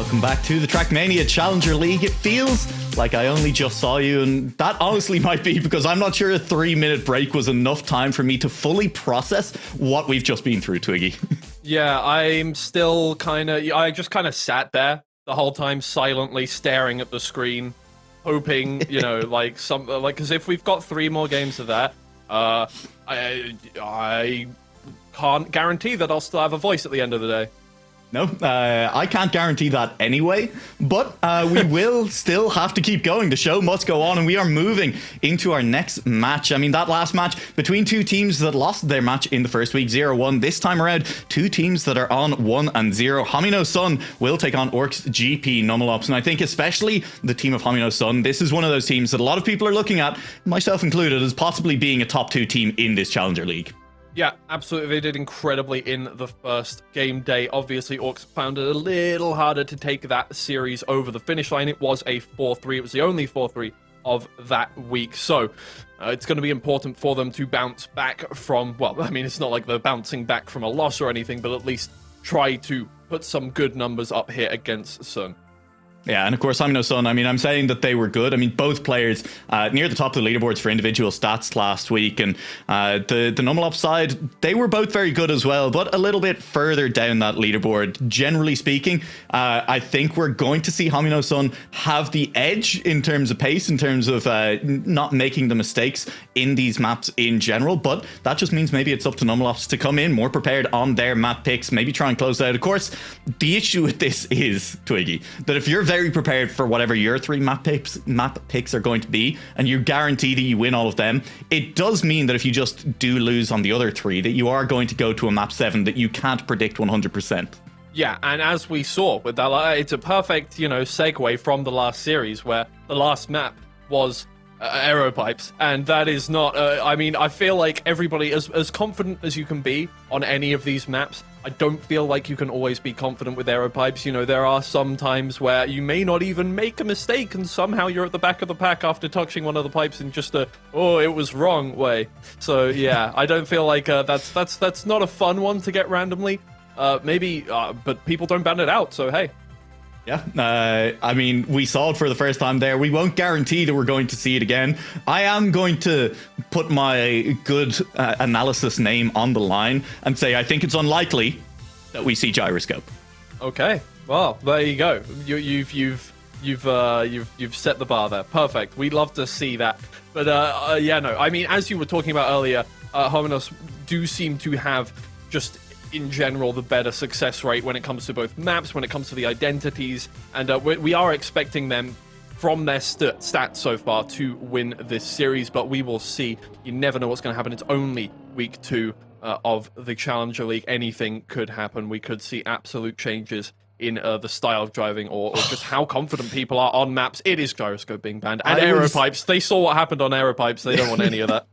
Welcome back to the Trackmania Challenger League. It feels like I only just saw you, and that honestly might be because I'm not sure a 3-minute break was enough time for me to fully process what we've just been through, Twiggy. Yeah, I'm still I just kind of sat there the whole time silently staring at the screen, hoping, because if we've got 3 more games of that, I can't guarantee that I'll still have a voice at the end of the day. No, I can't guarantee that anyway, but we will still have to keep going. The show must go on, and we are moving into our next match. I mean, that last match between 2 teams that lost their match in the first week, 0-1. This time around, 2 teams that are on 1-0. Homyno Tsun will take on orKs GP Numelops, and I think especially the team of Homyno Tsun, this is one of those teams that a lot of people are looking at, myself included, as possibly being a top 2 team in this Challenger League. Yeah, absolutely. They did incredibly in the first game day. Obviously, orKs found it a little harder to take that series over the finish line. It was a 4-3. It was the only 4-3 of that week. So it's going to be important for them to bounce back from, well, I mean, it's not like they're bouncing back from a loss or anything, but at least try to put some good numbers up here against Tsun. Yeah, and of course, Homyno Tsun, I mean, I'm saying that they were good. I mean, both players near the top of the leaderboards for individual stats last week. And the Numelops side, they were both very good as well, but a little bit further down that leaderboard. Generally speaking, I think we're going to see Homyno Tsun have the edge in terms of pace, in terms of not making the mistakes in these maps in general. But that just means maybe it's up to Numelops to come in more prepared on their map picks, maybe try and close out. Of course, the issue with this is, Twiggy, that if you're very prepared for whatever your 3 map picks are going to be, and you guarantee that you win all of them, it does mean that if you just do lose on the other 3, that you are going to go to a map 7 that you can't predict 100%. Yeah, and as we saw with that, it's a perfect, segue from the last series where the last map was aero pipes, and that is not, I mean, I feel like everybody, as confident as you can be on any of these maps, I don't feel like you can always be confident with aero pipes. There are some times where you may not even make a mistake, and somehow you're at the back of the pack after touching one of the pipes in just it was wrong way. So yeah, I don't feel like that's not a fun one to get randomly. But people don't ban it out, so hey. Yeah, I mean, we saw it for the first time there. We won't guarantee that we're going to see it again. I am going to put my good analysis name on the line and say I think it's unlikely that we see gyroscope. Okay, well, there you go. You've set the bar there. Perfect. We'd love to see that. But I mean, as you were talking about earlier, Homyno do seem to have just in general the better success rate when it comes to both maps, when it comes to the identities, and we are expecting them from their stats so far to win this series, but we will see. You never know what's going to happen. It's only week 2 of the Challenger League. Anything could happen. We could see absolute changes in the style of driving or just how confident people are on maps. It is gyroscope being banned. And aero pipes. They saw what happened on aero pipes. They don't want any of that.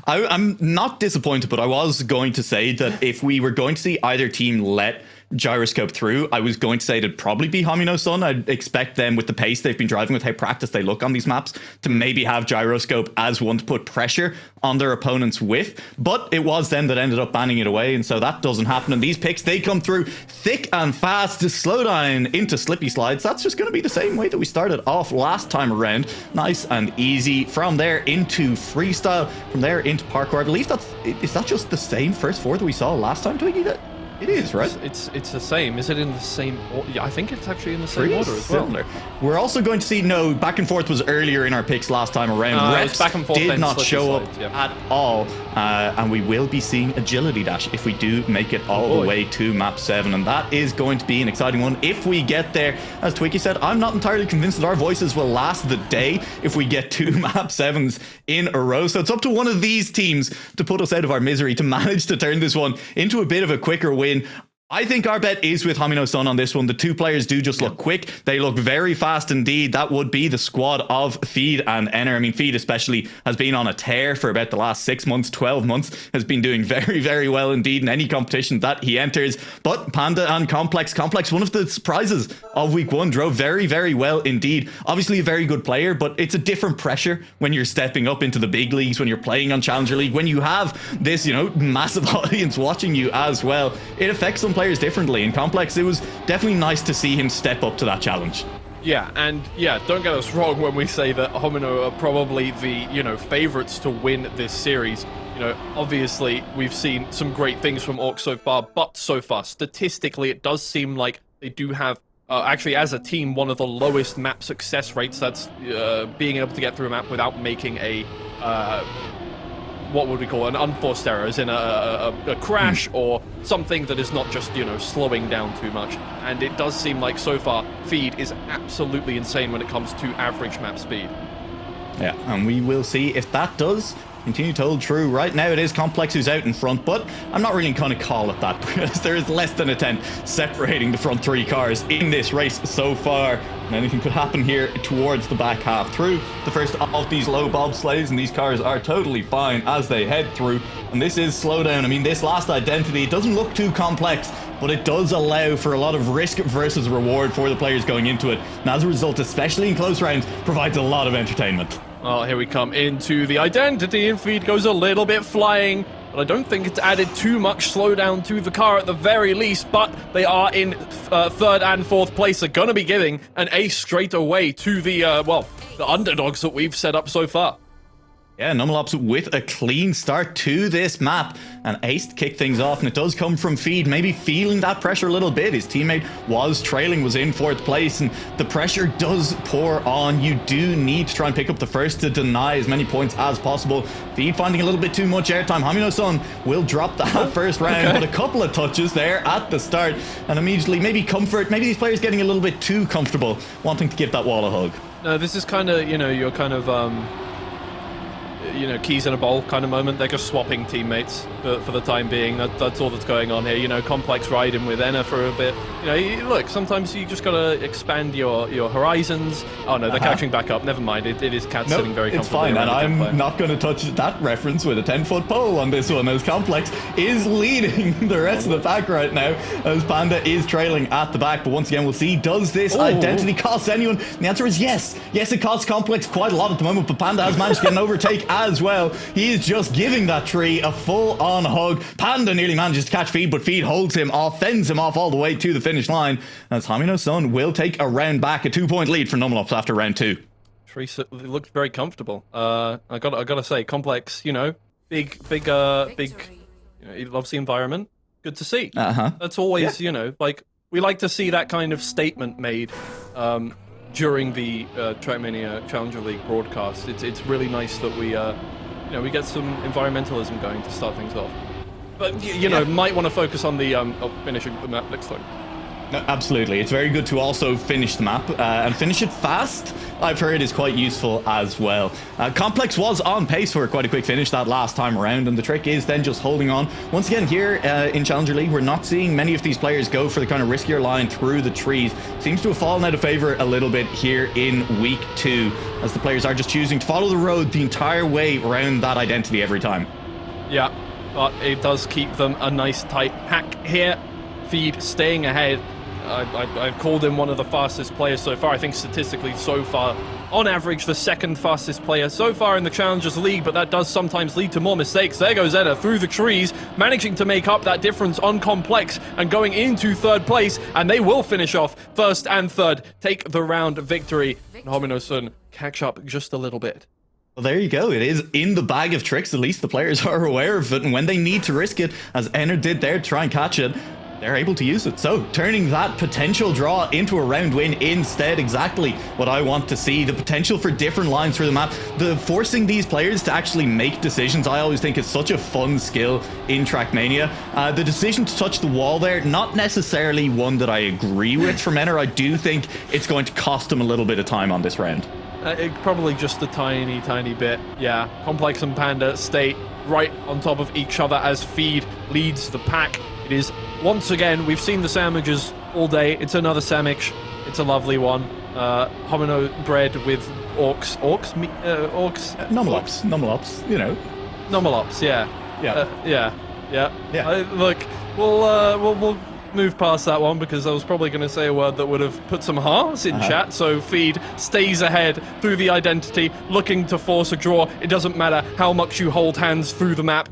I'm not disappointed, but I was going to say that if we were going to see either team let gyroscope through, I was going to say it'd probably be Homyno Tsun. I'd expect them, with the pace they've been driving, with how practiced they look on these maps, to maybe have gyroscope as one to put pressure on their opponents with, but it was them that ended up banning it away, and so that doesn't happen. And these picks, they come through thick and fast. Slowdown into Slippy Slides. That's just going to be the same way that we started off last time around. Nice and easy. From there into Freestyle, from there into Parkour. I believe is that just the same first 4 that we saw last time, Twiggy? It is, right? It's the same. Is it in the same order? Yeah, I think it's actually in the same order as well. Similar. We're also going to see, no, back and forth was earlier in our picks last time around. Refs back and forth did not show up at all. And we will be seeing agility dash if we do make it all the way to map 7. And that is going to be an exciting one if we get there. As Twiggy said, I'm not entirely convinced that our voices will last the day if we get 2 map 7s in a row. So it's up to one of these teams to put us out of our misery, to manage to turn this one into a bit of a quicker win. I think our bet is with Homyno Tsun on this one. The 2 players do just look quick. They look very fast indeed. That would be the squad of Feed and Enner. I mean, Feed especially has been on a tear for about the last 6 months, 12 months, has been doing very, very well indeed in any competition that he enters. But Panda and Complex, one of the surprises of week 1, drove very, very well indeed. Obviously a very good player, but it's a different pressure when you're stepping up into the big leagues, when you're playing on Challenger League, when you have this, massive audience watching you as well. It affects some players players differently. In Complex, it was definitely nice to see him step up to that challenge. Yeah, and yeah, don't get us wrong when we say that Homyno are probably the, favorites to win this series. Obviously, we've seen some great things from orKs so far, but so far, statistically, it does seem like they do have, actually, as a team, one of the lowest map success rates. That's being able to get through a map without making a, what would we call an unforced error, as in a crash or something that is not just, slowing down too much. And it does seem like, so far, Feed is absolutely insane when it comes to average map speed. Yeah, and we will see if that does continue to hold true. Right now it is Complex who's out in front, but I'm not really going to call it that because there is less than a tenth separating the front three cars in this race so far. And anything could happen here towards the back half through the first of these low bobsleighs, and these cars are totally fine as they head through. And this is Slowdown. I mean, this last identity, it doesn't look too complex, but it does allow for a lot of risk versus reward for the players going into it. And as a result, especially in close rounds, provides a lot of entertainment. Oh, here we come into the identity, and Feed goes a little bit flying, but I don't think it's added too much slowdown to the car at the very least, but they are in third and fourth place. They're going to be giving an ace straight away to the, the underdogs that we've set up so far. Yeah, Numelops with a clean start to this map. An ace to kick things off, and it does come from Feed, maybe feeling that pressure a little bit. His teammate was trailing, was in fourth place, and the pressure does pour on. You do need to try and pick up the first to deny as many points as possible. Feed finding a little bit too much airtime. Homyno Tsun will drop that first round, but a couple of touches there at the start, and immediately maybe comfort. Maybe these players getting a little bit too comfortable, wanting to give that wall a hug. No, this is kind of, you're kind of, keys in a bowl kind of moment. They're just swapping teammates for the time being. That's all that's going on here. Complex riding with Enna for a bit. Look, sometimes you just gotta expand your horizons. Oh no, they're catching back up. Never mind. It is Cat sitting very comfortably. It's fine, and I'm not going to touch that reference with a 10-foot pole on this one, as Complex is leading the rest of the pack right now, as Panda is trailing at the back. But once again, we'll see, does this identity cost anyone? And the answer is yes. Yes, it costs Complex quite a lot at the moment, but Panda has managed to get an overtake as well. He is just giving that tree a full-on hug. Panda nearly manages to catch Feed, but Feed holds him off, fends him off all the way to the finish line, as Homyno Tsun will take a round back, a 2-point lead for Numelops after round 2. Tree looked very comfortable. I gotta say, Complex, big. He loves the environment. Good to see. That's always, we like to see that kind of statement made during the Trackmania Challenger League broadcast. It's really nice that we we get some environmentalism going to start things off. But might want to focus on the finishing the map next time. No, absolutely. It's very good to also finish the map and finish it fast. I've heard is quite useful as well. Complex was on pace for quite a quick finish that last time around, and the trick is then just holding on. Once again, here in Challenger League, we're not seeing many of these players go for the kind of riskier line through the trees. Seems to have fallen out of favor a little bit here in week 2, as the players are just choosing to follow the road the entire way around that identity every time. Yeah, but it does keep them a nice tight pack here. Feed staying ahead. I've called him one of the fastest players so far. I think statistically so far, on average, the second fastest player so far in the Challengers League, but that does sometimes lead to more mistakes. There goes Enna through the trees, managing to make up that difference on Complex and going into third place, and they will finish off first and third, take the round victory. And Homyno Tsun catch up just a little bit. Well, there you go. It is in the bag of tricks. At least the players are aware of it, and when they need to risk it, as Enna did there to try and catch it, they're able to use it. So turning that potential draw into a round win instead, exactly what I want to see. The potential for different lines through the map, the forcing these players to actually make decisions, I always think is such a fun skill in Trackmania. The decision to touch the wall there, not necessarily one that I agree with from Enna. I do think it's going to cost him a little bit of time on this round. Probably just a tiny bit. Yeah, Complex and Panda stay right on top of each other as Feed leads the pack. It is, once again, we've seen the sandwiches all day. It's another sandwich. It's a lovely one. Homyno bread with orKs. orKs? Numelops, Numelops, yeah. Yeah. Look, we'll move past that one because I was probably going to say a word that would have put some hearts in chat. So Feed stays ahead through the identity, looking to force a draw. It doesn't matter how much you hold hands through the map.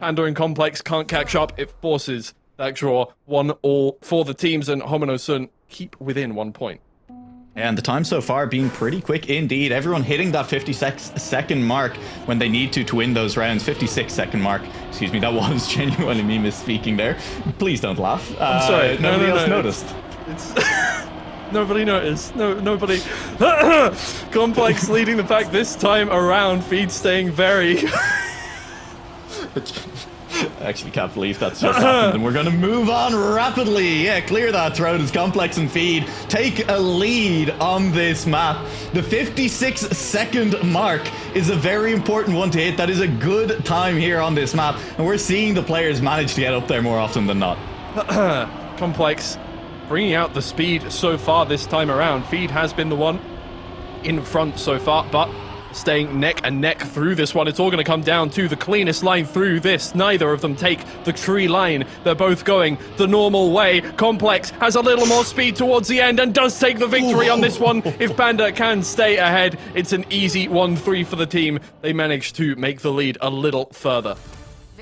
Panda and Complex can't catch up. It forces that draw 1-1 for the teams, and Homyno Tsun keep within 1 point. And the time so far being pretty quick indeed. Everyone hitting that 56-second mark when they need to win those rounds. 56-second mark. Excuse me, that was genuinely me misspeaking there. Please don't laugh. I'm sorry. Nobody else noticed. It's nobody noticed. Nobody. Complex leading the pack this time around. Feed staying very... I actually can't believe that's just happened, and we're going to move on rapidly. Yeah, clear that throat as Complex and Feed take a lead on this map. The 56-second mark is a very important one to hit. That is a good time here on this map, and we're seeing the players manage to get up there more often than not. Complex bringing out the speed so far this time around. Feed has been the one in front so far, but staying neck and neck through this one. It's all going to come down to the cleanest line through this. Neither of them take the tree line. They're both going the normal way. Complex has a little more speed towards the end and does take the victory on this one. If Panda can stay ahead, it's an easy 1-3 for the team. They managed to make the lead a little further.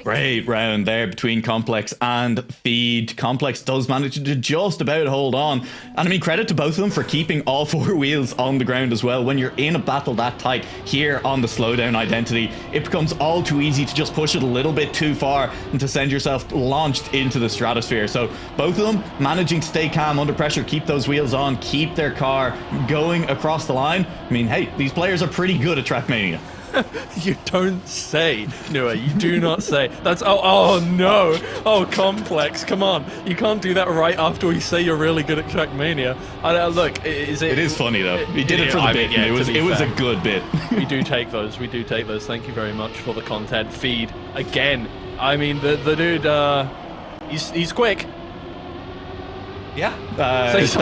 Great round there between Complex and Feed. Complex does manage to just about hold on. And I mean, credit to both of them for keeping all four wheels on the ground as well. When you're in a battle that tight here on the Slowdown identity, it becomes all too easy to just push it a little bit too far and to send yourself launched into the stratosphere. So both of them managing to stay calm under pressure, keep those wheels on, keep their car going across the line. I mean, hey, these players are pretty good at Trackmania. You don't say, Nua. You do not say. That's oh no. Oh, Complex. Come on. You can't do that right after we say you're really good at Trackmania. Look, is it? It is funny though. He did it for the bit. Yeah, it was a good bit. We do take those. We do take those. Thank you very much for the content. Feed again. I mean, the dude. He's quick. Yeah, that's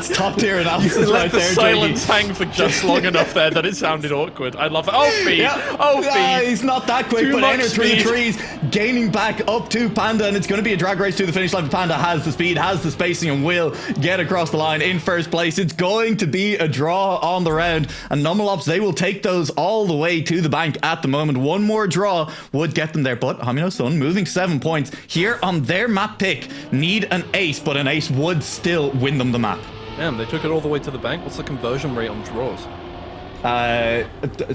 top tier analysis Let right the there. silence hang for just long enough there that it sounded awkward. I love it. Oh, Feed. Yeah. Oh, Feed. He's not that quick, but enter through the trees, gaining back up to Panda, and it's going to be a drag race to the finish line. Panda has the speed, has the spacing, and will get across the line in first place. It's going to be a draw on the round, and Numelops, they will take those all the way to the bank at the moment. One more draw would get them there, but Homyno Tsun moving 7 points here on their map pick. Need an ace, but an ace would still win them the map. Damn, they took it all the way to the bank. What's the conversion rate on draws?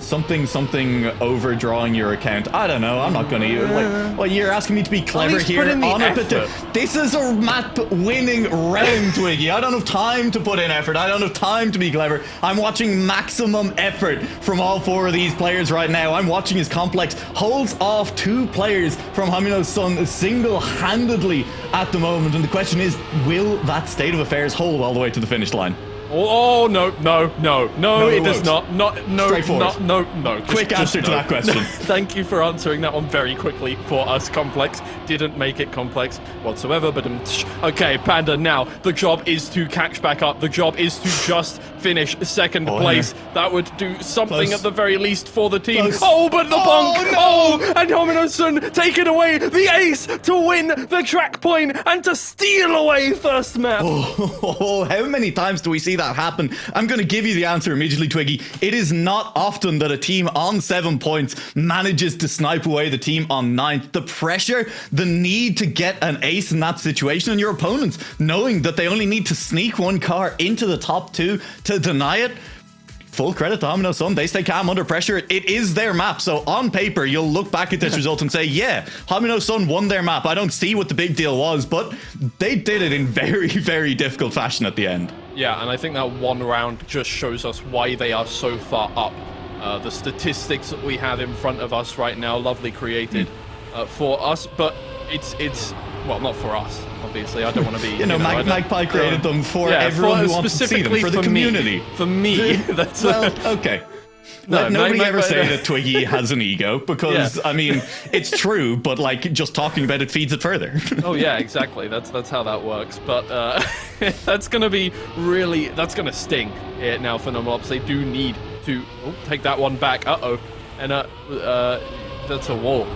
Something overdrawing your account. I don't know. I'm not gonna. Well, you're asking me to be clever here on it, but this is a map-winning round, Twiggy. I don't have time to put in effort. I don't have time to be clever. I'm watching maximum effort from all four of these players right now. I'm watching as Complex holds off 2 players from Homyno Tsun single-handedly at the moment, and the question is, will that state of affairs hold all the way to the finish line? Oh, no, it does not. No. Quick answer to that question. Thank you for answering that one very quickly for us. Complex didn't make it complex whatsoever, but okay, Panda, now the job is to catch back up. The job is to just finish second place. Yeah. That would do something at the very least for the team. Oh, but the bonk! No. And Homyno Tsun taking away the ace to win the track point and to steal away first map. Oh, how many times do we see that happen? I'm going to give you the answer immediately, Twiggy. It is not often that a team on 7 points manages to snipe away the team on 9th. The pressure, the need to get an ace in that situation, and your opponents knowing that they only need to sneak one car into the top 2 to deny it. Full credit to Homyno Tsun. They stay calm under pressure. It is their map. So on paper, you'll look back at this result and say, yeah, Homyno Tsun won their map. I don't see what the big deal was, but they did it in very, very difficult fashion at the end. Yeah, and I think that one round just shows us why they are so far up. The statistics that we have in front of us right now, lovely created for us, but it's well, not for us, obviously. I don't want to be... Magpie created them for everyone who wants to see them, for the community. For me. That's well, okay. Let nobody ever say that Twiggy has an ego, because, I mean, it's true, but, like, just talking about it feeds it further. Oh, yeah, exactly. That's how that works. But that's going to be really... That's going to sting now for Numelops. They do need to take that one back. Uh-oh. And that's a wall.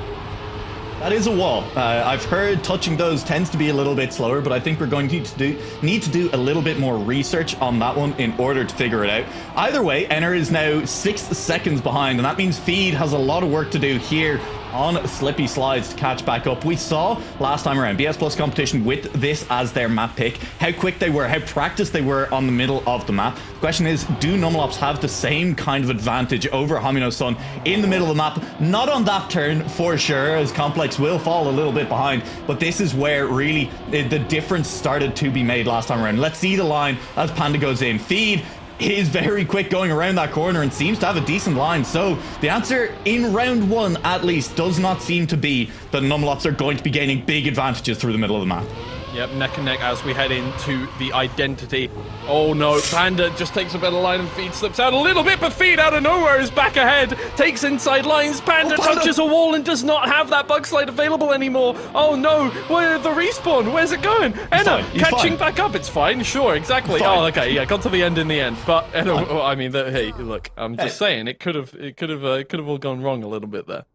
That is a wall. I've heard touching those tends to be a little bit slower, but I think we're going to need to do a little bit more research on that one in order to figure it out. Either way, Enner is now 6 seconds behind, and that means Feed has a lot of work to do here on Slippy Slides to catch back up. We saw last time around BS Plus competition with this as their map pick, how quick they were, how practiced they were on the middle of the map. The question is, do Numelops have the same kind of advantage over Homyno Tsun in the middle of the map? Not on that turn for sure, as Complex will fall a little bit behind, but this is where really the difference started to be made last time around. Let's see the line as Panda goes in. Feed is very quick going around that corner and seems to have a decent line. So the answer in round 1 at least does not seem to be that Numelops are going to be gaining big advantages through the middle of the map. Yep, neck and neck as we head into the identity. Oh no, Panda just takes a better line and Feed slips out a little bit, but Feed out of nowhere is back ahead, takes inside lines. Panda touches a wall and does not have that bug slide available anymore. Oh no, where the respawn? Where's it going? Enna catching back up. It's fine, sure, exactly. Oh, okay, yeah, got to the end in the end. But Enna, I mean, hey, look, I'm just saying, it could have all gone wrong a little bit there.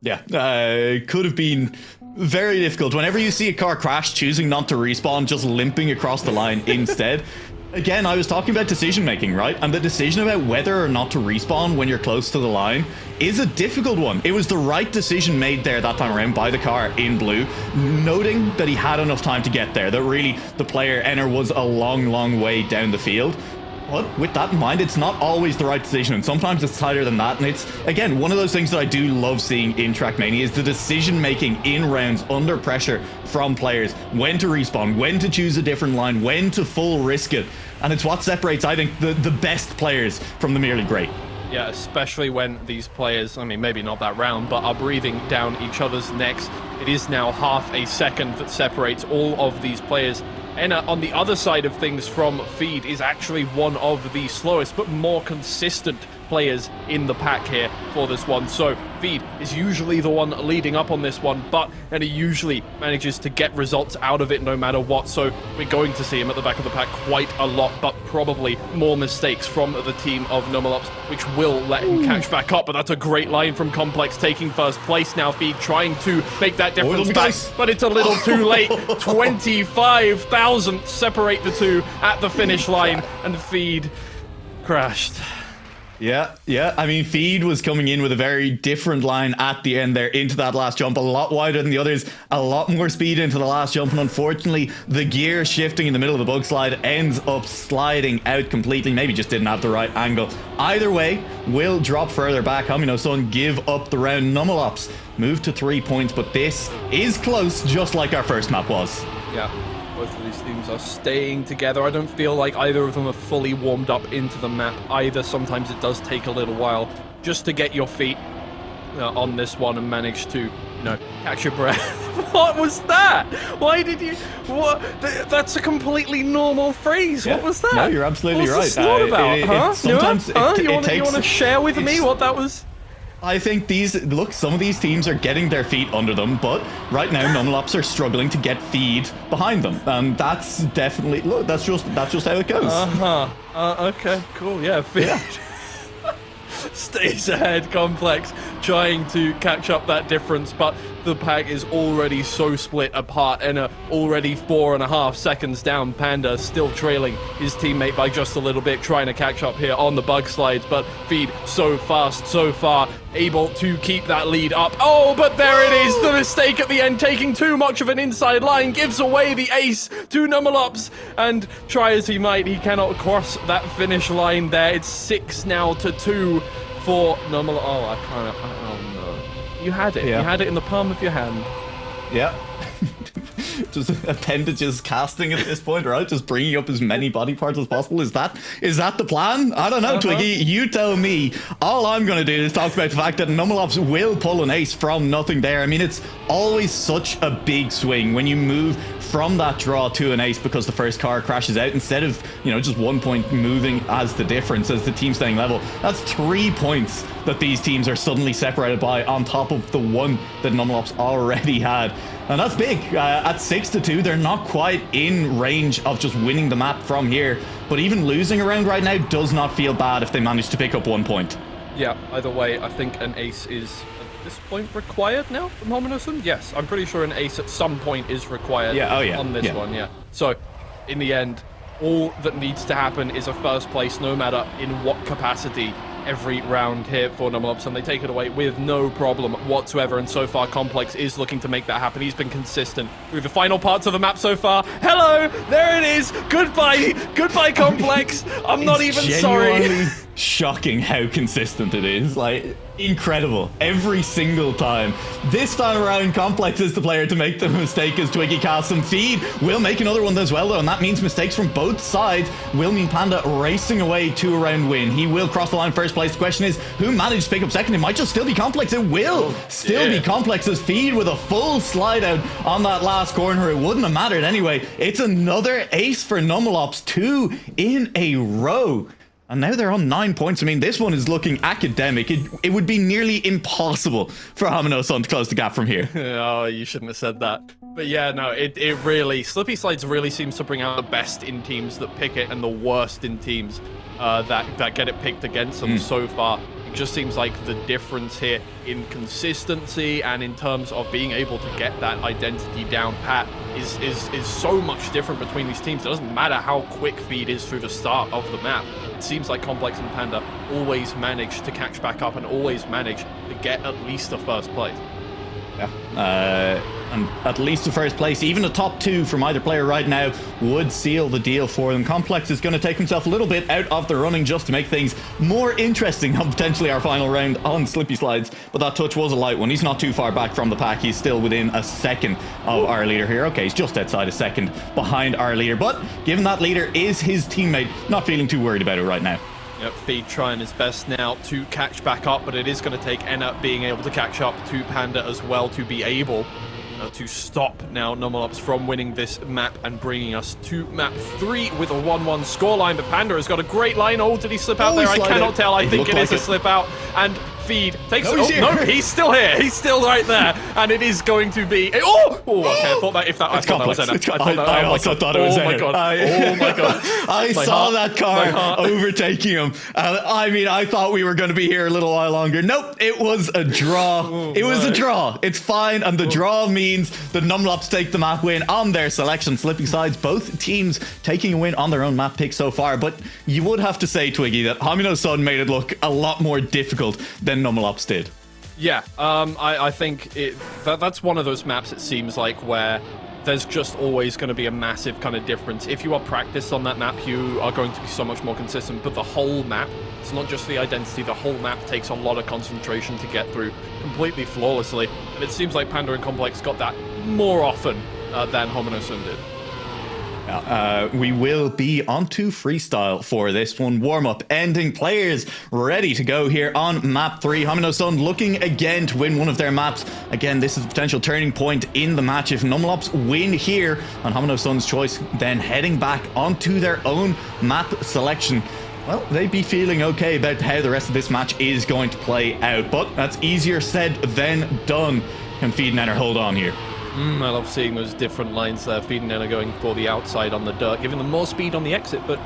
Yeah, it could have been very difficult. Whenever you see a car crash, choosing not to respawn, just limping across the line instead. Again, I was talking about decision making, right? And the decision about whether or not to respawn when you're close to the line is a difficult one. It was the right decision made there that time around by the car in blue, noting that he had enough time to get there, that really the player Enner was a long way down the field. But with that in mind, it's not always the right decision, and sometimes it's tighter than that. And it's, again, one of those things that I do love seeing in Trackmania is the decision making in rounds under pressure from players, when to respawn, when to choose a different line, when to full risk it. And it's what separates, I think, the best players from the merely great. Yeah, especially when these players, I mean, maybe not that round, but are breathing down each other's necks. It is now half a second that separates all of these players. Enna, on the other side of things from Feed, is actually one of the slowest but more consistent players in the pack here for this one. So Feed is usually the one leading up on this one, but Enna usually manages to get results out of it no matter what. So we're going to see him at the back of the pack quite a lot, but probably more mistakes from the team of Numelops, which will let him catch back up. But that's a great line from Complex, taking first place now. Feed trying to make that difference back, but it's a little too late. 25,000 separate the two at the finish line, and Feed crashed. Yeah. I mean, Feed was coming in with a very different line at the end there into that last jump, a lot wider than the others, a lot more speed into the last jump, and unfortunately, the gear shifting in the middle of the bug slide ends up sliding out completely. Maybe just didn't have the right angle. Either way, will drop further back. Homyno Tsun give up the round. Numelops move to 3 points, but this is close, just like our first map was. Yeah. Both of these teams are staying together. I don't feel like either of them are fully warmed up into the map either. Sometimes it does take a little while just to get your feet on this one and manage to, catch your breath. What was that? Why did you... What? That's a completely normal phrase. Yeah. What was that? No, you're absolutely right. What's this about? Sometimes you want to share with me what that was? I think some of these teams are getting their feet under them, but right now Numelops are struggling to get Feed behind them, and that's definitely, look, that's just how it goes. Okay, cool, yeah, Feed stays ahead. Complex trying to catch up that difference, but the pack is already so split apart. Enna already 4.5 seconds down. Panda still trailing his teammate by just a little bit, trying to catch up here on the bug slides, but Feed so fast, so far, able to keep that lead up. Oh, but there it is, the mistake at the end, taking too much of an inside line, gives away the ace to Numelops, and try as he might, he cannot cross that finish line there. It's 6 now to 2 for Numelops. Oh no. You had it. Yeah. You had it in the palm of your hand. Yeah. Just appendages casting at this point, right? Just bringing up as many body parts as possible. Is that the plan? I don't know, Twiggy. You tell me. All I'm going to do is talk about the fact that Numelops will pull an ace from nothing there. I mean, it's always such a big swing when you move from that draw to an ace because the first car crashes out instead of, just 1 point moving as the difference, as the team staying level. That's 3 points that these teams are suddenly separated by on top of the one that Numelops already had. And that's big. At 6 to 2, they're not quite in range of just winning the map from here. But even losing a round right now does not feel bad if they manage to pick up 1 point. Yeah, either way, I think an ace is at this point required now from Homyno Tsun. Yes, I'm pretty sure an ace at some point is required on this one, yeah. So, in the end, all that needs to happen is a first place, no matter in what capacity every round here for Numelops, and they take it away with no problem whatsoever. And so far, Complex is looking to make that happen. He's been consistent through the final parts of the map so far. Hello, there it is. Goodbye, goodbye, Complex. I'm not even sorry. Shocking how consistent it is. Like, incredible. Every single time. This time around, Complex is the player to make the mistake as Twiggy casts some feed. Will make another one as well, though, and that means mistakes from both sides will mean Panda racing away to a round win. He will cross the line first place. The question is, who managed to pick up second? It might just still be Complex. It will still be Complex's feed with a full slide out on that last corner. It wouldn't have mattered anyway. It's another ace for Numelops, 2 in a row. And now they're on 9 points. I mean, this one is looking academic. It would be nearly impossible for Homyno Tsun to close the gap from here. Oh, you shouldn't have said that. But yeah, no, it really... Slippy Slides really seems to bring out the best in teams that pick it and the worst in teams that get it picked against them so far. It just seems like the difference here in consistency and in terms of being able to get that identity down pat is so much different between these teams. It doesn't matter how quick feed is through the start of the map. It seems like Complex and Panda always manage to catch back up and always manage to get at least the first place. Yeah, and at least the first place, even a top 2 from either player right now would seal the deal for them. Complex is going to take himself a little bit out of the running just to make things more interesting on potentially our final round on Slippy Slides, but that touch was a light one. He's not too far back from the pack. He's still within a second of our leader here. Okay, he's just outside a second behind our leader, but given that leader is his teammate, not feeling too worried about it right now. Yep, Feed trying his best now to catch back up, but it is going to take Enna being able to catch up to Panda as well to be able to stop now Numelops from winning this map and bringing us to map 3 with a 1-1 scoreline. But Panda has got a great line. Oh, did he slip out there? I cannot tell. I think it is a slip out. And Feed takes it. Oh, no, he's still here. He's still right there. And it is going to be... okay, I thought that... I thought that was Enna. I also thought it was Enna. Oh my god. I saw that car overtaking him. I mean, I thought we were going to be here a little while longer. Nope, it was a draw. It was a draw. It's fine, and the draw means the Numelops take the map win on their selection. Slippy Slides, both teams taking a win on their own map pick so far, but you would have to say, Twiggy, that Homyno Tsun made it look a lot more difficult than Numelops did. Yeah, I think that's one of those maps, it seems like, where there's just always going to be a massive kind of difference. If you are practiced on that map, you are going to be so much more consistent, but the whole map, it's not just the identity, the whole map takes a lot of concentration to get through completely flawlessly, and it seems like Panda and Complex got that more often than Homyno Tsun did. We will be onto Freestyle for this one. Warm-up ending, players ready to go here on map 3. Homyno Tsun looking again to win one of their maps. Again, this is a potential turning point in the match. If Numelops win here on Homyno Tsun's choice, then heading back onto their own map selection, well, they'd be feeling okay about how the rest of this match is going to play out. But that's easier said than done. Can Feed and Enna hold on here? I love seeing those different lines there. Feed and Enna going for the outside on the dirt, giving them more speed on the exit, but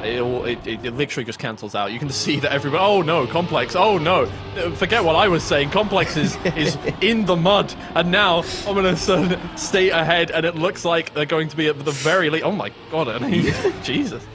it literally just cancels out. You can see that everybody... Oh, no, Complex. Oh, no. Forget what I was saying. Complex is in the mud, and now Homyno Tsun stay ahead, and it looks like they're going to be at the very least... Oh, my God. I mean, Jesus.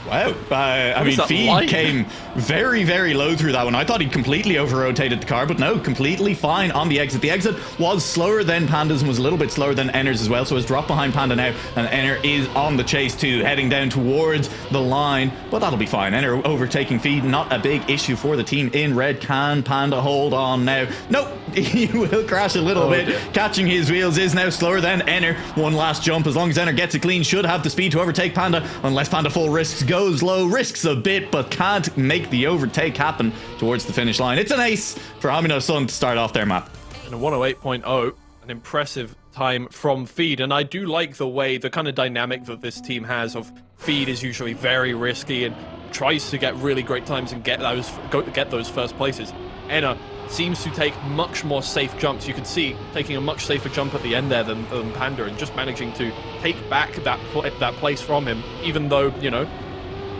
Wow. I mean, Feed came very, very low through that one. I thought he completely over-rotated the car, but no, completely fine on the exit. The exit was slower than Panda's and was a little bit slower than Enner's as well, so it's dropped behind Panda now, and Enner is on the chase too, heading down towards the line, but that'll be fine. Enner overtaking Feed, not a big issue for the team in red. Can Panda hold on now? Nope, he will crash a little bit. Dear. Catching his wheels is now slower than Enner. One last jump, as long as Enner gets it clean, should have the speed to overtake Panda, unless Panda full risks, goes low, risks a bit, but can't make the overtake happen towards the finish line. It's an ace for Homyno Tsun to start off their map. And a 108.0, an impressive time from Feed, and I do like the kind of dynamic that this team has of Feed is usually very risky and tries to get really great times and get those first places. Enna seems to take much more safe jumps. You can see taking a much safer jump at the end there than Panda, and just managing to take back that place from him, even though, you know,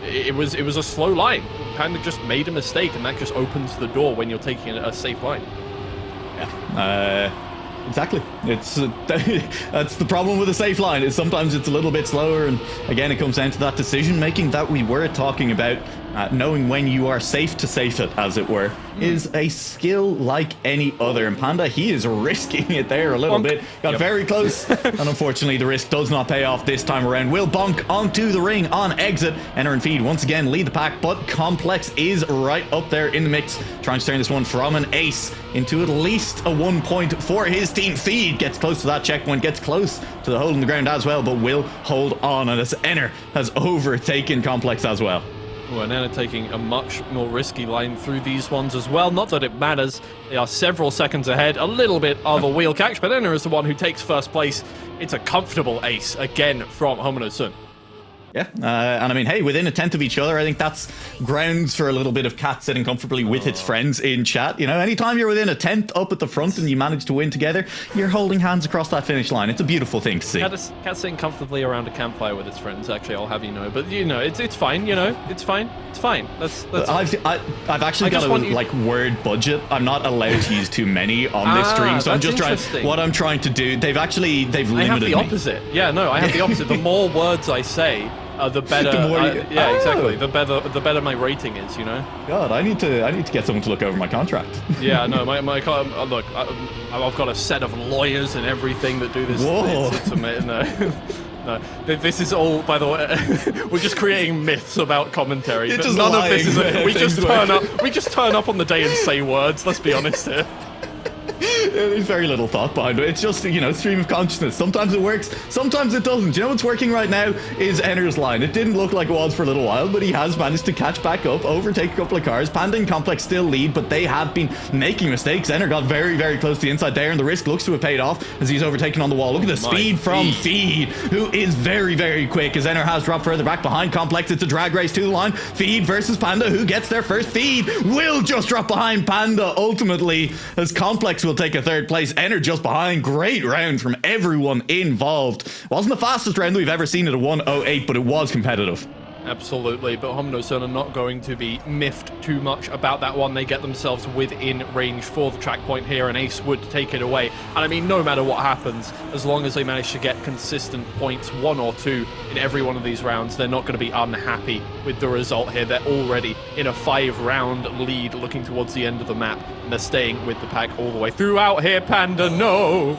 it was a slow line. Panda just made a mistake, and that just opens the door when you're taking a safe line. Yeah, exactly. It's that's the problem with a safe line. Is sometimes it's a little bit slower, and again, it comes down to that decision making that we were talking about knowing when you are safe to safe it, as it were, is a skill like any other. And Panda, he is risking it there a little bit. Got very close, and unfortunately the risk does not pay off this time around. Will bonk onto the ring on exit. Enter and Feed once again lead the pack, but Complex is right up there in the mix, trying to turn this one from an ace into at least a 1 point for his team. Feed gets close to that checkpoint, gets close to the hole in the ground as well, but will hold on, and as Enter has overtaken Complex as well. Well, and Anna taking a much more risky line through these ones as well. Not that it matters. They are several seconds ahead. A little bit of a wheel catch, but Anna is the one who takes first place. It's a comfortable ace again from Homyno Tsun. Yeah, and I mean, hey, within a tenth of each other, I think that's grounds for a little bit of cat sitting comfortably with its friends in chat. You know, anytime you're within a tenth up at the front and you manage to win together, you're holding hands across that finish line. It's a beautiful thing to see. Cat sitting comfortably around a campfire with its friends, actually, I'll have you know. But, you know, it's fine, you know, it's fine. It's fine. That's I've actually got a, like, word budget. I'm not allowed to use too many on this stream, so I'm just trying, what I'm trying to do, they've limited me. I have the opposite. Yeah, no, I have the opposite. The more words I say, the better. Yeah, exactly. The better my rating is, you know. God, I need to get someone to look over my contract. Yeah, no, my look, I've got a set of lawyers and everything that do this. Whoa. It's amazing. No, this is all, by the way, we're just creating myths about commentary. You're But just none lying, of this is. We just turn up on the day and say words. Let's be honest here. There's very little thought behind it. It's just, you know, stream of consciousness. Sometimes it works, sometimes it doesn't. You know what's working right now is Enter's line. It didn't look like it was for a little while, but he has managed to catch back up, overtake a couple of cars. Panda and Complex still lead, but they have been making mistakes. Enter got very, very close to the inside there, and the risk looks to have paid off as he's overtaken on the wall. Look at the speed from Feed, who is very, very quick as Enter has dropped further back behind Complex. It's a drag race to the line. Feed versus Panda. Who gets there first? Feed will just drop behind Panda ultimately, as Complex will take a third place. Enter just behind. Great round from everyone involved. Wasn't the fastest round that we've ever seen at a 1:08, but it was competitive. Absolutely, but Homyno Tsun are not going to be miffed too much about that one. They get themselves within range for the track point here, and Ace would take it away. And I mean, no matter what happens, as long as they manage to get consistent points, 1 or 2 in every one of these rounds, they're not going to be unhappy with the result here. They're already in a 5-round lead looking towards the end of the map, and they're staying with the pack all the way throughout here. Panda, no!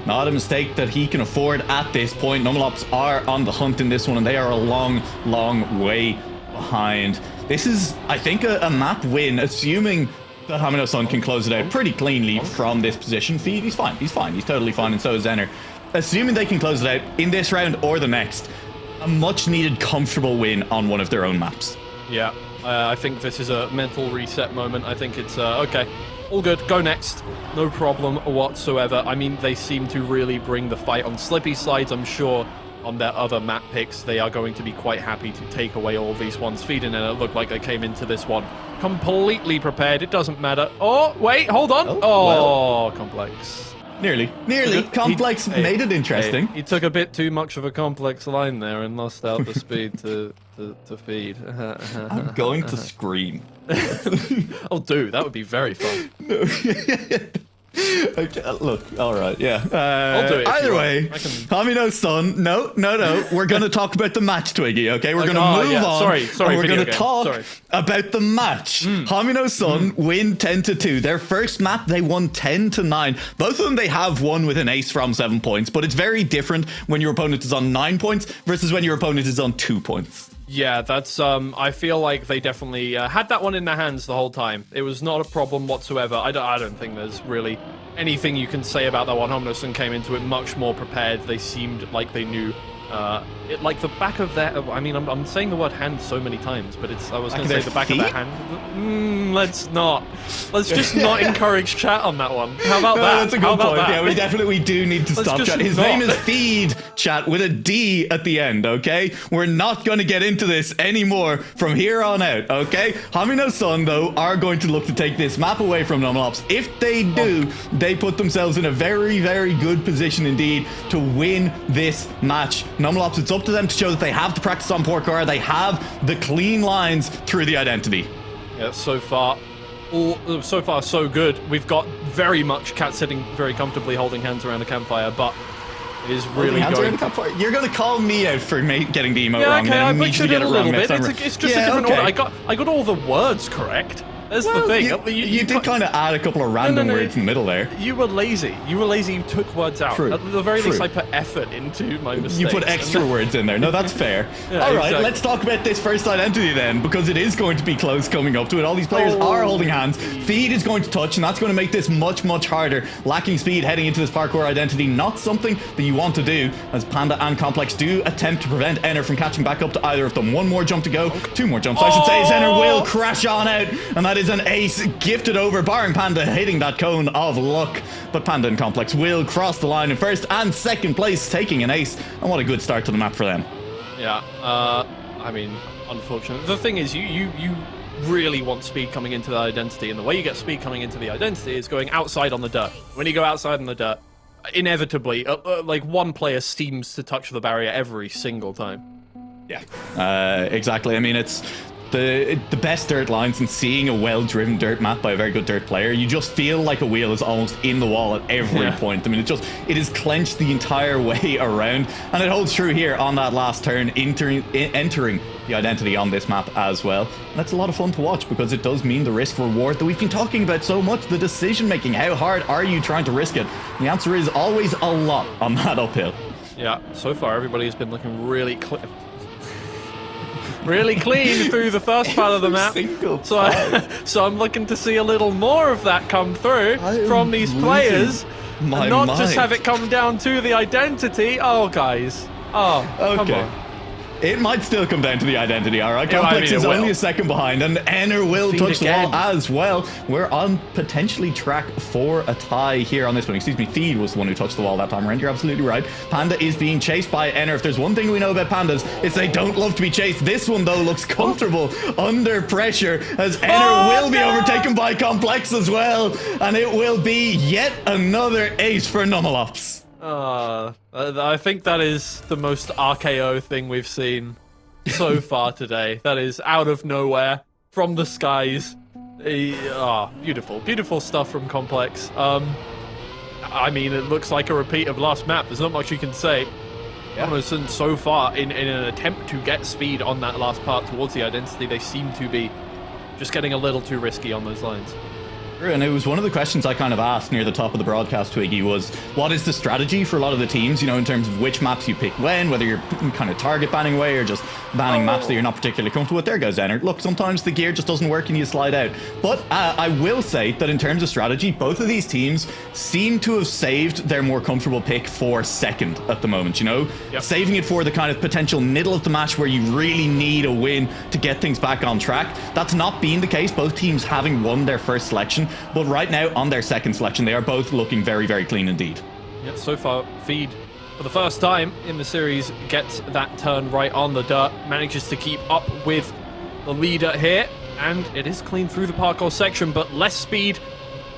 Not a mistake that he can afford at this point. Numelops are on the hunt in this one, and they are a long, long way behind. This is, I think, a map win, assuming that Homyno Tsun can close it out pretty cleanly from this position. Feed, he's fine. He's fine. He's totally fine, and so is Enter. Assuming they can close it out in this round or the next, a much-needed, comfortable win on one of their own maps. Yeah, I think this is a mental reset moment. I think it's, okay. All good, go next. No problem whatsoever. I mean, they seem to really bring the fight on Slippy Slides. I'm sure on their other map picks, they are going to be quite happy to take away all these ones. Feeding, and it looked like they came into this one completely prepared. It doesn't matter. Oh, wait, hold on. Oh, Complex. Nearly. Complex made it interesting. He took a bit too much of a complex line there and lost out the speed to Feed. I'm going to scream. Oh, dude, that would be very fun. No. Okay, look, all right, yeah. I'll do it. Either way, Homyno Tsun, no. We're going to talk about the match, Twiggy, okay? We're going to move on. Sorry, we're going to talk about the match. Homyno Tsun win 10-2. Their first map, they won 10-9. Both of them, they have won with an ace from 7 points, but it's very different when your opponent is on 9 points versus when your opponent is on 2 points. Yeah, that's, I feel like they definitely had that one in their hands the whole time. It was not a problem whatsoever. I don't think there's really anything you can say about that one. Homyno Tsun came into it much more prepared. They seemed like they knew it, like the back of their, I mean, I'm saying the word hand so many times, but it's, I was going to say the back of their hand. Let's just not encourage chat on that one. How about that? That's a good point. Yeah, we do need to stop chat. His name is Feed, chat, with a D at the end, okay? We're not going to get into this anymore from here on out, okay? Homyno Tsun, though, are going to look to take this map away from Numelops. If they do, they put themselves in a very, very good position indeed to win this match. Numelops, it's up to them to show that they have the practice on Parkour. They have the clean lines through the identity. Yeah, so far so good. We've got very much cat sitting very comfortably holding hands around a campfire, but is really going. You're going to call me out for getting the emote Yeah, wrong. okay, I and me butchered to it get a little wrong bit. It's just a different order. I got all the words correct. That's the thing. You did kind of add a couple of random words in the middle there. You were lazy. You took words out. True. At the very least, I put effort into my mistakes. You put extra words in there. No, that's fair. Yeah, all right, exactly. let's talk about this first identity then, because it is going to be close coming up to it. All these players are holding hands. Feed is going to touch, and that's going to make this much, much harder. Lacking speed heading into this parkour identity, not something that you want to do, as Panda and Complex do attempt to prevent Enner from catching back up to either of them. One more jump to go. Two more jumps, I should say, as Enner will crash on out, and that is an ace gifted over, barring Panda hitting that cone of luck. But Panda and Complex will cross the line in first and second place, taking an ace, and what a good start to the map for them. Yeah, I mean, unfortunate. The thing is, you really want speed coming into the identity, and the way you get speed coming into the identity is going outside on the dirt. When you go outside on the dirt, inevitably, like one player seems to touch the barrier every single time. Yeah, exactly. I mean, it's the best dirt lines, and seeing a well-driven dirt map by a very good dirt player, you just feel like a wheel is almost in the wall at every point. I mean, it is clenched the entire way around, and it holds true here on that last turn, entering the identity on this map as well. And that's a lot of fun to watch, because it does mean the risk reward that we've been talking about so much, the decision making. How hard are you trying to risk it? And the answer is always a lot on that uphill. Yeah, so far everybody's been looking really clean through the first part of the map. So I'm looking to see a little more of that come through from these players, and not just have it come down to the identity. Oh, guys. Oh, come on. It might still come down to the identity, all right? Complex is only a second behind, and Enner will touch the wall as well. We're on potentially track for a tie here on this one. Excuse me, Feed was the one who touched the wall that time around. You're absolutely right. Panda is being chased by Enner. If there's one thing we know about pandas, it's they don't love to be chased. This one, though, looks comfortable under pressure, as Enner will be overtaken by Complex as well, and it will be yet another ace for Numelops. I think that is the most RKO thing we've seen so far today. That is out of nowhere, from the skies. Beautiful. Beautiful stuff from Complex. I mean, it looks like a repeat of last map. There's not much you can say. Homyno Tsun so far, in an attempt to get speed on that last part towards the identity, they seem to be just getting a little too risky on those lines. And it was one of the questions I kind of asked near the top of the broadcast, Twiggy, was what is the strategy for a lot of the teams, you know, in terms of which maps you pick when, whether you're kind of target banning away or just banning maps that you're not particularly comfortable with. There goes Enner. Look, sometimes the gear just doesn't work and you slide out. But I will say that in terms of strategy, both of these teams seem to have saved their more comfortable pick for second at the moment, you know? Saving it for the kind of potential middle of the match where you really need a win to get things back on track. That's not been the case, both teams having won their first selection. But right now, on their second selection, they are both looking very, very clean indeed. Yeah, so far, Feed, for the first time in the series, gets that turn right on the dirt, manages to keep up with the leader here, and it is clean through the parkour section, but less speed.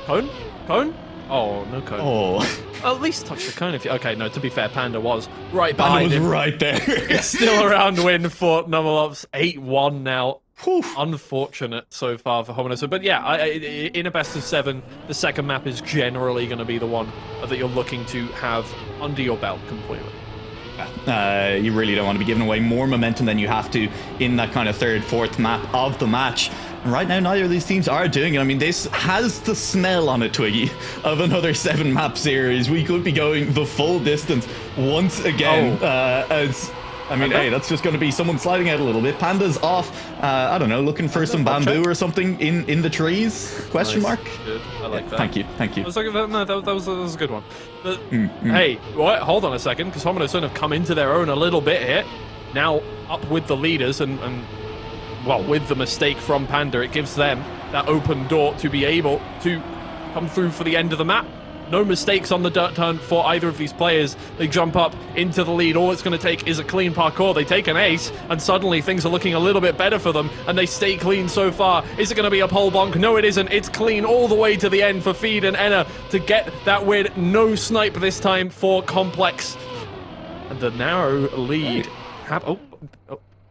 Cone? Cone? Oh, no cone. Oh. At least touch the cone if you... Okay, no, to be fair, Panda was right behind him. Panda was right there. It's still a round win for Numelops. 8-1 now. Whew. Unfortunate so far for Homyno Tsun. But yeah, in a best of 7, the second map is generally going to be the one that you're looking to have under your belt completely. You really don't want to be giving away more momentum than you have to in that kind of third, fourth map of the match. And right now, neither of these teams are doing it. I mean, this has the smell on it, Twiggy, of another 7-map series. We could be going the full distance once again. Hey, that's just going to be someone sliding out a little bit. Panda's off, I don't know, looking for some bamboo or something in the trees? Question mark? Good. I like that. Thank you. I was like, no, that was a good one. But, hey, what? Hold on a second, because Homyno Tsun have come into their own a little bit here. Now up with the leaders and well, with the mistake from Panda, it gives them that open door to be able to come through for the end of the map. No mistakes on the dirt turn for either of these players. They jump up into the lead. All it's going to take is a clean parkour. They take an ace, and suddenly things are looking a little bit better for them, and they stay clean so far. Is it going to be a pole bonk? No, it isn't. It's clean all the way to the end for Feed and Enner to get that win. No snipe this time for Complex. And the narrow lead.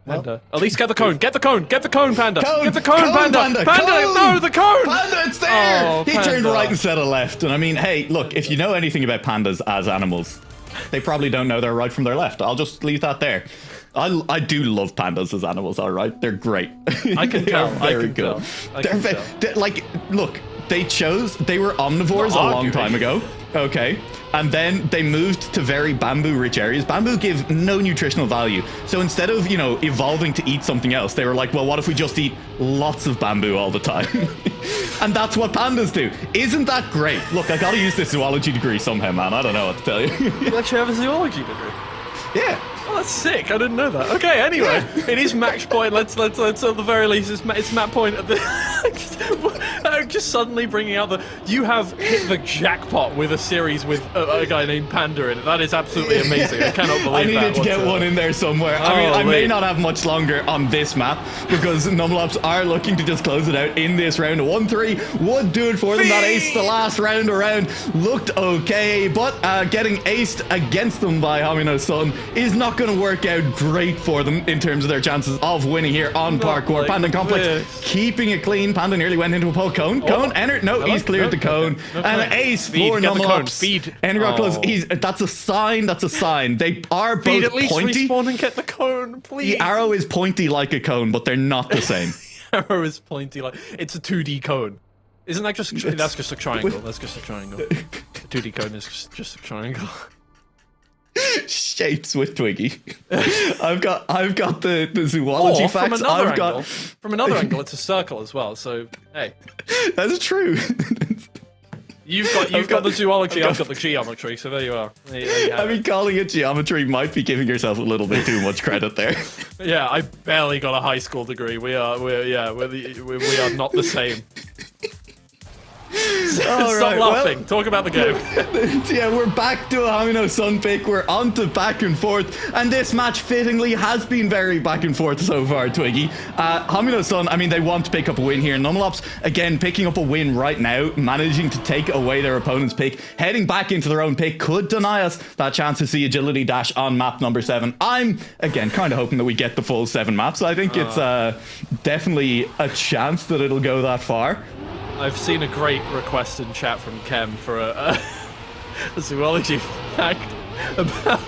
Panda. At least get the cone. Get the cone. Get the cone, Panda. Get the cone, Panda. Panda. No, the cone. Panda, it's there. He turned right instead of left. And I mean, hey, look, if you know anything about pandas as animals, they probably don't know their right from their left. I'll just leave that there. I do love pandas as animals, all right? They're great. I can tell. Very good. Like, look, they were omnivores a long time ago. Okay. And then they moved to very bamboo-rich areas. Bamboo give no nutritional value. So instead of, you know, evolving to eat something else, they were like, well, what if we just eat lots of bamboo all the time? And that's what pandas do. Isn't that great? Look, I gotta use this zoology degree somehow, man. I don't know what to tell you. You actually have a zoology degree? Yeah. Oh, that's sick. I didn't know that. Okay, anyway, it is match point. Let's at the very least, it's map point. At the just suddenly bringing out you have hit the jackpot with a series with a guy named Panda in it. That is absolutely amazing. I cannot believe that. I needed to get one in there somewhere. I mean, I may not have much longer on this map because Numelops are looking to just close it out in this round. A 1-3 would do it for them. That ace the last round around looked okay, but getting aced against them by Homyno Tsun is not going to work out great for them in terms of their chances of winning here on Parkour. Panda Complex keeping it clean. Panda nearly went into a poke. Cone entered. No, he's cleared the cone. And ace for Numelops. Feed. That's a sign. That's a sign. They are both at least pointy. Respawn and get the cone, please. The arrow is pointy like a cone, but they're not the same. The arrow is pointy like it's a 2D cone. Isn't that just that's just a triangle? That's just a triangle. The 2D cone is just a triangle. Shapes with Twiggy. I've got the zoology facts. From another angle, it's a circle as well. So hey, that's true. You've got the zoology. I've got the geometry. So there you are. I mean, calling it geometry might be giving yourself a little bit too much credit there. Yeah, I barely got a high school degree. We are not the same. Stop laughing. Talk about the game. Yeah, we're back to a Homyno Tsun pick. We're on to back and forth. And this match, fittingly, has been very back and forth so far, Twiggy. Homyno Tsun, I mean, they want to pick up a win here. Numelops, again, picking up a win right now, managing to take away their opponent's pick. Heading back into their own pick could deny us that chance to see Agility Dash on map number 7. I'm, again, kind of hoping that we get the full 7 maps. I think it's definitely a chance that it'll go that far. I've seen a great request in chat from Kem for a zoology fact about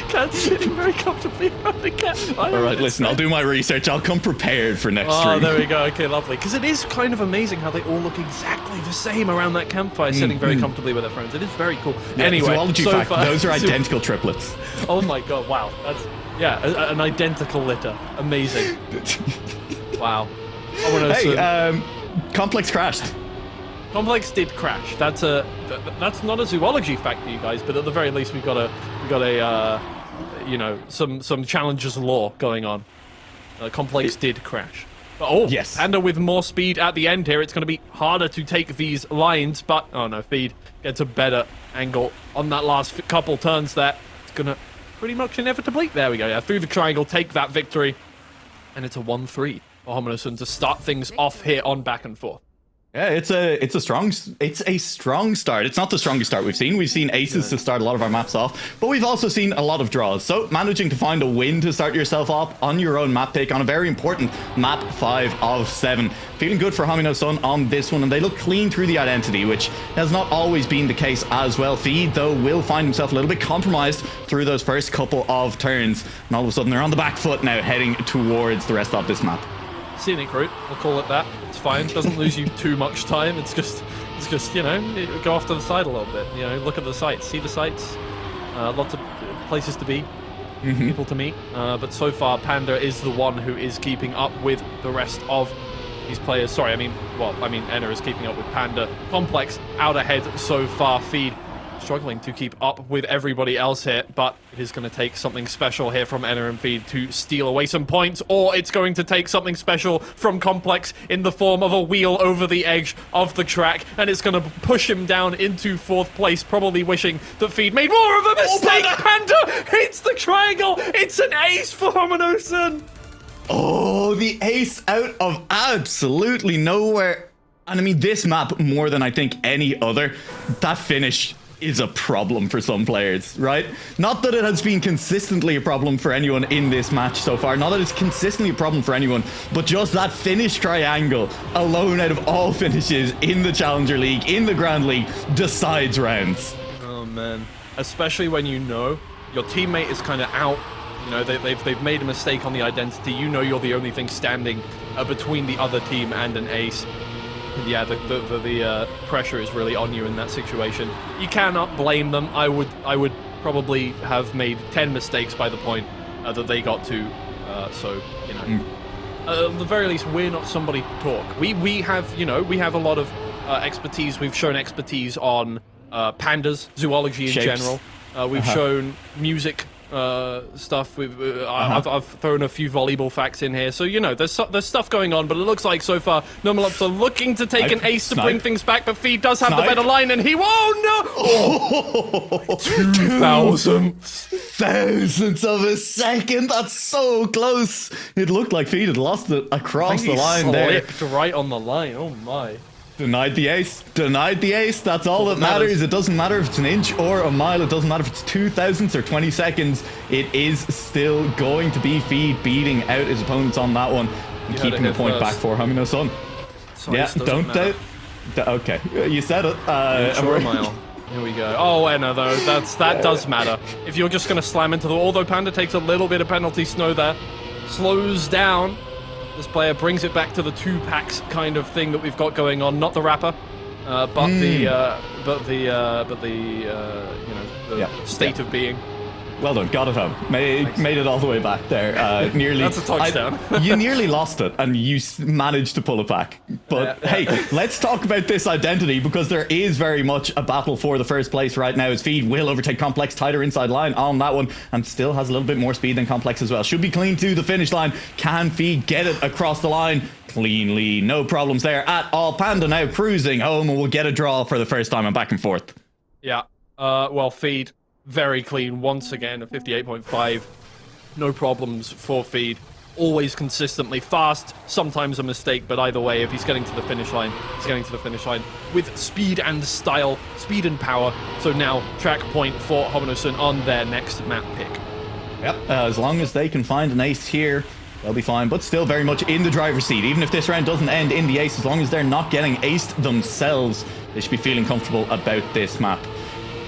cats sitting very comfortably around a cat. All right, listen, I'll do my research. I'll come prepared for next stream. Oh, there we go. Okay, lovely. Because it is kind of amazing how they all look exactly the same around that campfire, sitting very comfortably with their friends. It is very cool. Yeah, anyway, zoology fact, those are identical triplets. Oh my god, wow. That's, an identical litter. Amazing. Wow. Hey, Complex crashed. Complex did crash. That's not a zoology fact for you guys, but at the very least we got a some Challenger's lore going on. Complex did crash. But, yes. Panda with more speed at the end here. It's going to be harder to take these lines, but oh no, Feed gets a better angle on that last couple turns there. It's going to pretty much inevitably, there we go, yeah, through the triangle, take that victory, and it's a 1-3. Homyno Tsun to start things off here on back and forth. Yeah, it's a strong start. It's not the strongest start we've seen. We've seen aces to start a lot of our maps off, but we've also seen a lot of draws. So managing to find a win to start yourself off on your own map pick on a very important map 5 of 7. Feeling good for Homyno Tsun on this one, and they look clean through the identity, which has not always been the case as well. Feed, though, will find himself a little bit compromised through those first couple of turns, and all of a sudden they're on the back foot now, heading towards the rest of this map. Scenic route, we'll call it that. It's fine. Doesn't lose you too much time. It's just you know, go off to the side a little bit. You know, look at the sights, see the sights. Lots of places to be, people to meet. But so far, Panda is the one who is keeping up with the rest of these players. Sorry, I mean, Enna is keeping up with Panda. Complex out ahead so far. Feed struggling to keep up with everybody else here, but it is going to take something special here from Enna and Feed to steal away some points, or it's going to take something special from Complex in the form of a wheel over the edge of the track, and it's going to push him down into 4th place, probably wishing that Feed made more of a mistake. Panda hits the triangle. It's an ace for Homyno Tsun. Oh, the ace out of absolutely nowhere. And I mean, this map, more than I think any other, that finish is a problem for some players, right? Not that it has been consistently a problem for anyone in this match so far, not that it's consistently a problem for anyone, but just that finish triangle alone out of all finishes in the Challenger League, in the Grand League, decides rounds. Oh man. especially when you know your teammate is kind of out. You know, they've made a mistake on the identity. You know you're the only thing standing between the other team and an ace. And yeah, the pressure is really on you in that situation. You cannot blame them. I would probably have made 10 mistakes by the point that they got to. So, you know, at the very least, we're not somebody to talk. We have, you know, we have a lot of expertise. We've shown expertise on pandas, zoology in Shapes. general. We've shown music stuff. I've thrown a few volleyball facts in here, so you know there's stuff going on. But it looks like so far Numelops are looking to take an ace to bring things back. But Feed does have the better line, and he won't. No, 2,000 thousandths of a second. That's so close. It looked like Feed had lost it across the line there. Slipped right on the line. Oh my. Denied the ace. Denied the ace. That's all that matters. It doesn't matter if it's an inch or a mile. It doesn't matter if it's 2 thousandths or 20 seconds. It is still going to be Feed beating out his opponents on that one and keeping the point back for Homyno Tsun. Yeah, don't doubt. Okay, you said it. Sure, mile. Here we go. Oh, no, though. That does matter. If you're just going to slam into the... Although Panda takes a little bit of penalty snow there. Slows down. This player brings it back to the 2 packs kind of thing that we've got going on. Not the wrapper, but the state of being. Well done, got it home. Made it all the way back there. Nearly. That's a touchdown. You nearly lost it, and you managed to pull it back. But hey, let's talk about this identity, because there is very much a battle for the first place right now, as Feed will overtake Complex, tighter inside line on that one, and still has a little bit more speed than Complex as well. Should be clean to the finish line. Can Feed get it across the line cleanly? No problems there at all. Panda now cruising home, and will get a draw for the first time and back and forth. Yeah. Well, Feed. Very clean once again, a 58.5. No problems for Feed. Always consistently fast, sometimes a mistake, but either way, if he's getting to the finish line, he's getting to the finish line with speed and style, speed and power. So now, track point for Homyno Tsun on their next map pick. Yep, as long as they can find an ace here, they'll be fine, but still very much in the driver's seat. Even if this round doesn't end in the ace, as long as they're not getting aced themselves, they should be feeling comfortable about this map.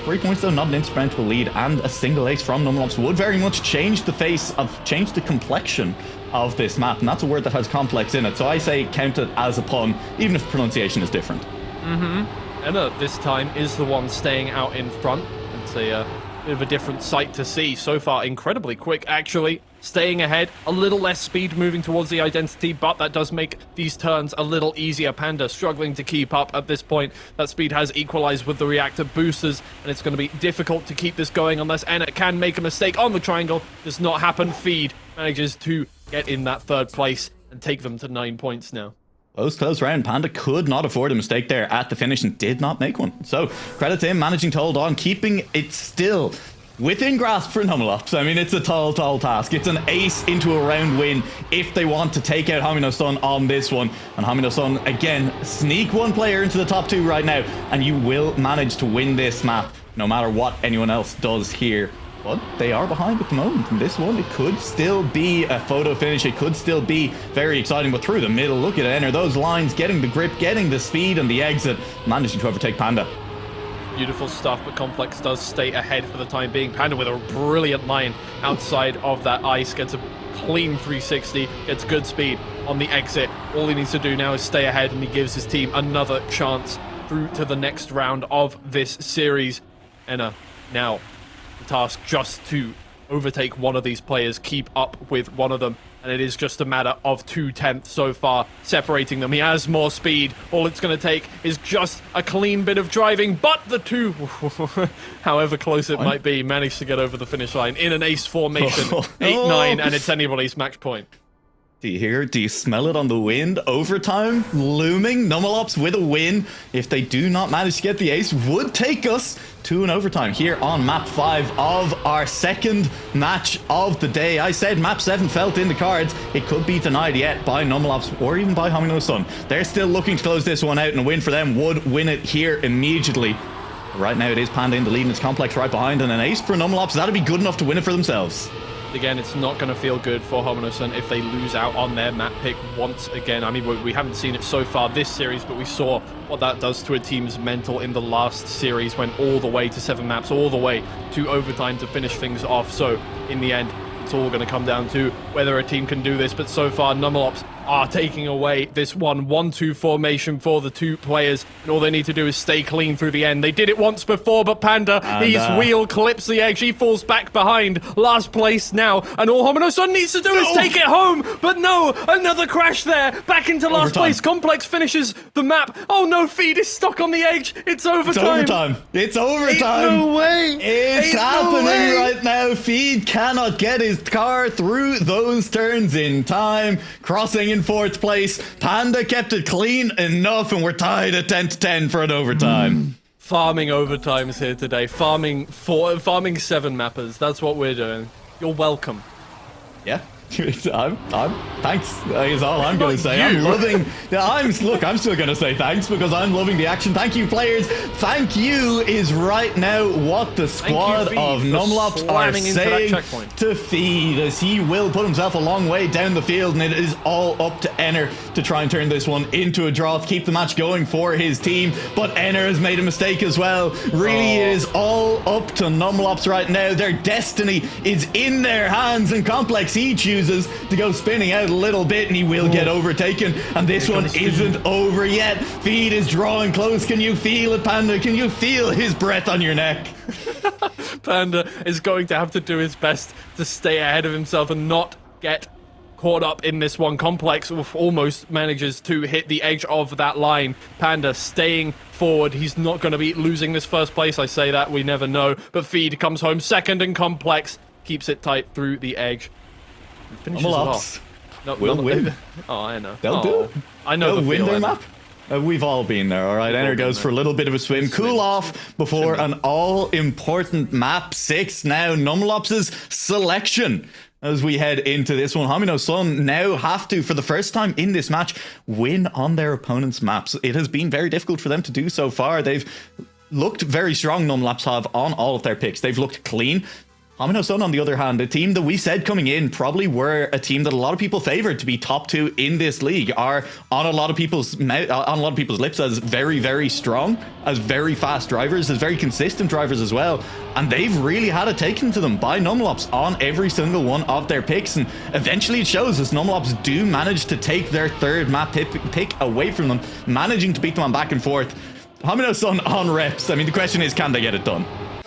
3 points though, not an insurmountable lead, and a single ace from Numelops would very much change the complexion of this map, and that's a word that has complex in it, so I say count it as a pun, even if pronunciation is different. Enna this time is the one staying out in front. It's a bit of a different sight to see. So far, incredibly quick, actually. Staying ahead, a little less speed moving towards the identity, but that does make these turns a little easier. Panda struggling to keep up at this point. That speed has equalized with the reactor boosters, and it's going to be difficult to keep this going unless Enna can make a mistake on the triangle. Does not happen. Feed manages to get in that 3rd place and take them to 9 points now. Close round. Panda could not afford a mistake there at the finish and did not make one. So credit to him managing to hold on, keeping it still within grasp for Numelops. I mean, it's a tall task. It's an ace into a round win if they want to take out Homyno Tsun on this one. And Homyno Tsun, again, sneak one player into the top 2 right now, and you will manage to win this map, no matter what anyone else does here. But they are behind at the moment in this one. It could still be a photo finish. It could still be very exciting, but through the middle, look at it, enter those lines, getting the grip, getting the speed and the exit, managing to overtake Panda. Beautiful stuff, but Complex does stay ahead for the time being. Panda with a brilliant line outside of that ice, gets a clean 360, gets good speed on the exit. All he needs to do now is stay ahead, and he gives his team another chance through to the next round of this series. Enna now the task just to overtake one of these players, keep up with one of them, and it is just a matter of 2/10 so far separating them. He has more speed. All it's going to take is just a clean bit of driving, but the 2, however close it might be, managed to get over the finish line in an ace formation. 8-9, and it's anybody's match point. Do you hear it? Do you smell it on the wind? Overtime looming. Numelops with a win. If they do not manage to get the ace, would take us to an overtime here on map 5 of our second match of the day. I said map 7 felt in the cards. It could be denied yet by Numelops or even by Homyno Tsun. They're still looking to close this one out, and a win for them would win it here immediately. Right now it is Panda in the lead, and it's Complex right behind, and an ace for Numelops. That'd be good enough to win it for themselves. Again, it's not going to feel good for Homyno Tsun if they lose out on their map pick once again. I mean, we haven't seen it so far this series, but we saw what that does to a team's mental in the last series, went all the way to 7 maps, all the way to overtime to finish things off. So in the end, it's all going to come down to whether a team can do this, but so far Numelops are taking away this 1-1-2 formation for the 2 players, and all they need to do is stay clean through the end. They did it once before, but Panda, his wheel clips the edge. He falls back behind, last place now, and all Homyno Tsun needs to do is take it home, but no, another crash there, back into last place. Complex finishes the map. Oh no, Feed is stuck on the edge. It's overtime. It's overtime. No way. It's happening right now. Feed cannot get his car through those turns in time, crossing in 4th place. Panda kept it clean enough, and we're tied at 10-10 for an overtime. Farming overtimes here today. Farming 7 mappers. That's what we're doing. You're welcome. Yeah. Thanks. That is all I'm going to say. You. I'm loving. Look, I'm still going to say thanks because I'm loving the action. Thank you, players. Thank you is right now what the squad of Numelops are saying to Feed, as he will put himself a long way down the field, and it is all up to Enner to try and turn this one into a draw to keep the match going for his team. But Enner has made a mistake as well. Really, it is all up to Numelops right now. Their destiny is in their hands, and Complex, he chooses to go spinning out a little bit, and he will get overtaken, and this one isn't over yet. Feed is drawing close. Can you feel it, Panda? Can you feel his breath on your neck? Panda is going to have to do his best to stay ahead of himself and not get caught up in this one. Complex almost manages to hit the edge of that line. Panda staying forward. He's not going to be losing this 1st place. I say that, we never know, but Feed comes home 2nd, and Complex keeps it tight through the edge. Finishes it off. Will win. Oh, I know. They'll do it. I know They'll the win feel, their map. We've all been there, all right? Enner goes for a little bit of a swim. Cool off before an all-important map 6 now. Numelops' selection as we head into this one. Homyno Tsun now have to, for the first time in this match, win on their opponent's maps. It has been very difficult for them to do so far. They've looked very strong, Numelops have, on all of their picks. They've looked clean. Homyno Tsun, on the other hand, a team that we said coming in probably were a team that a lot of people favored to be top 2 in this league, are on a lot of people's lips as very, very strong, as very fast drivers, as very consistent drivers as well. And they've really had it taken to them by Numelops on every single one of their picks. And eventually it shows as Numelops do manage to take their 3rd map pick away from them, managing to beat them on back and forth. Homyno Tsun on reps. I mean, the question is, can they get it done?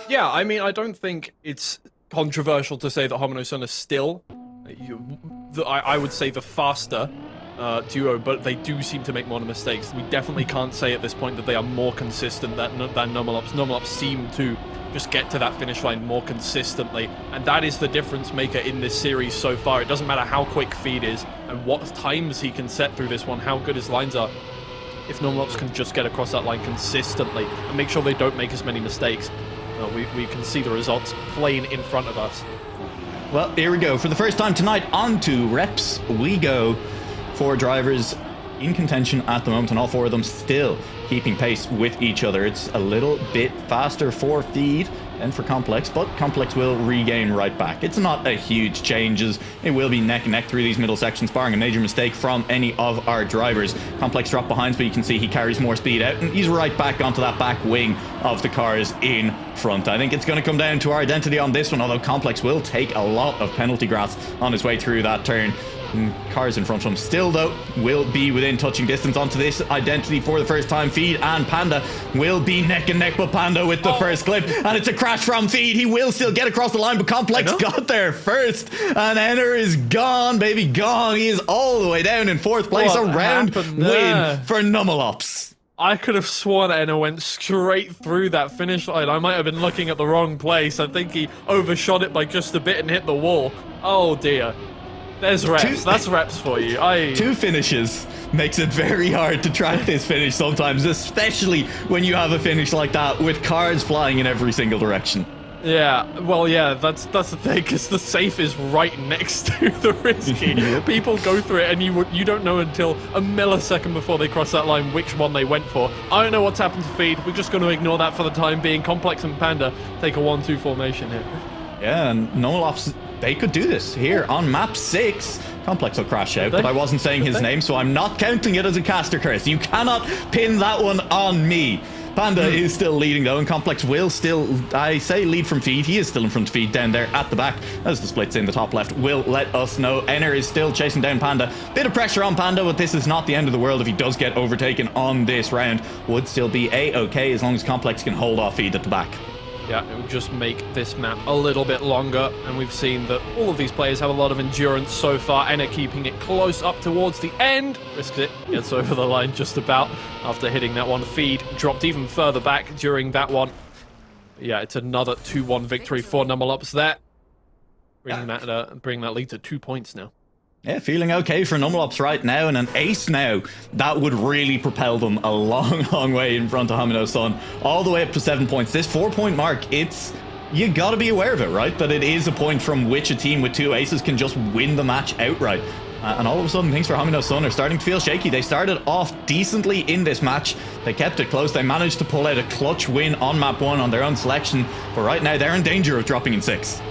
Yeah, I mean, I don't think it's controversial to say that Homyno Tsun is still, I would say, the faster duo, but they do seem to make more mistakes. We definitely can't say at this point that they are more consistent than Numelops. Numelops seem to just get to that finish line more consistently, and that is the difference maker in this series so far. It doesn't matter how quick Feed is and what times he can set through this one, how good his lines are. If Numelops can just get across that line consistently and make sure they don't make as many mistakes, we can see the results plain in front of us. Well, here we go. For the first time tonight, on to reps we go. 4 drivers in contention at the moment, and all 4 of them still keeping pace with each other. It's a little bit faster for Feed than for Complex, but Complex will regain right back. It's not a huge changes. It will be neck and neck through these middle sections, barring a major mistake from any of our drivers. Complex dropped behind, but you can see he carries more speed out, and he's right back onto that back wing of the cars in front. I think it's going to come down to our identity on this one, although Complex will take a lot of penalty grass on his way through that turn. Cars in front of him still, though, will be within touching distance onto this identity for the first time. Feed and Panda will be neck and neck, but Panda with the first clip, and it's a crash from Feed. He will still get across the line, but Complex got there first, and Enner is gone, baby, gone. He is all the way down in 4th place. A round win for Numelops. I could have sworn Enner went straight through that finish line. I might have been looking at the wrong place. I think he overshot it by just a bit and hit the wall. Oh dear. There's reps. That's reps for you. 2 finishes makes it very hard to track this finish sometimes, especially when you have a finish like that with cars flying in every single direction. Yeah, well, yeah, that's the thing, because the safe is right next to the risky. People go through it, and you don't know until a millisecond before they cross that line which one they went for. I don't know what's happened to Feed. We're just going to ignore that for the time being. Complex and Panda take a 1-2 formation here. Yeah, and NuaLaoch, they could do this here on map 6. Complex will crash out, but I wasn't saying his name, so I'm not counting it as a caster curse. You cannot pin that one on me. Panda is still leading though, and Complex will still, I say, lead from feed. He is still in front of feed down there at the back, as the splits in the top left will let us know. Ener is still chasing down Panda. Bit of pressure on Panda, but this is not the end of the world if he does get overtaken on this round. Would still be a-okay as long as Complex can hold off feed at the back. Yeah, it would just make this map a little bit longer, and we've seen that all of these players have a lot of endurance so far. Ener keeping it close up towards the end, risks it, gets over the line just about after hitting that one. Feed dropped even further back during that one. Yeah, it's another 2-1 victory for NuaLaoch there, bringing that lead to 2 points now. Yeah, feeling okay for NuaLaoch right now, and an ace now. That would really propel them a long, long way in front of Homyno Tsun, all the way up to 7 points. This 4-point mark, you gotta be aware of it, right? That it is a point from which a team with 2 aces can just win the match outright. And all of a sudden, things for Homyno Tsun are starting to feel shaky. They started off decently in this match. They kept it close. They managed to pull out a clutch win on map 1 on their own selection. But right now, they're in danger of dropping in 6.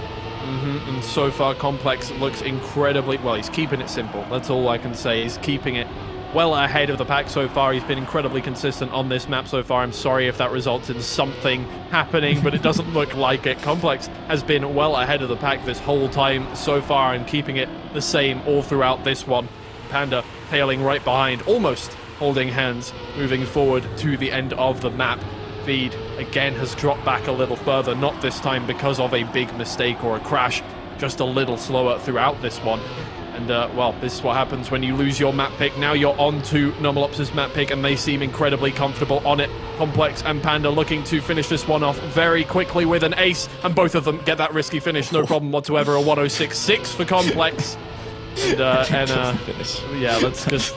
And so far, Complex looks incredibly... Well, he's keeping it simple. That's all I can say. He's keeping it well ahead of the pack so far. He's been incredibly consistent on this map so far. I'm sorry if that results in something happening, but it doesn't look like it. Complex has been well ahead of the pack this whole time so far and keeping it the same all throughout this one. Panda tailing right behind, almost holding hands, moving forward to the end of the map. Feed again has dropped back a little further, not this time because of a big mistake or a crash, just a little slower throughout this one. And well, this is what happens when you lose your map pick. Now you're on to NuaLaoch's map pick, and they seem incredibly comfortable on it. Complex and Panda looking to finish this one off very quickly with an ace, and both of them get that risky finish, no problem whatsoever. A 106.6 for Complex. And yeah, that's just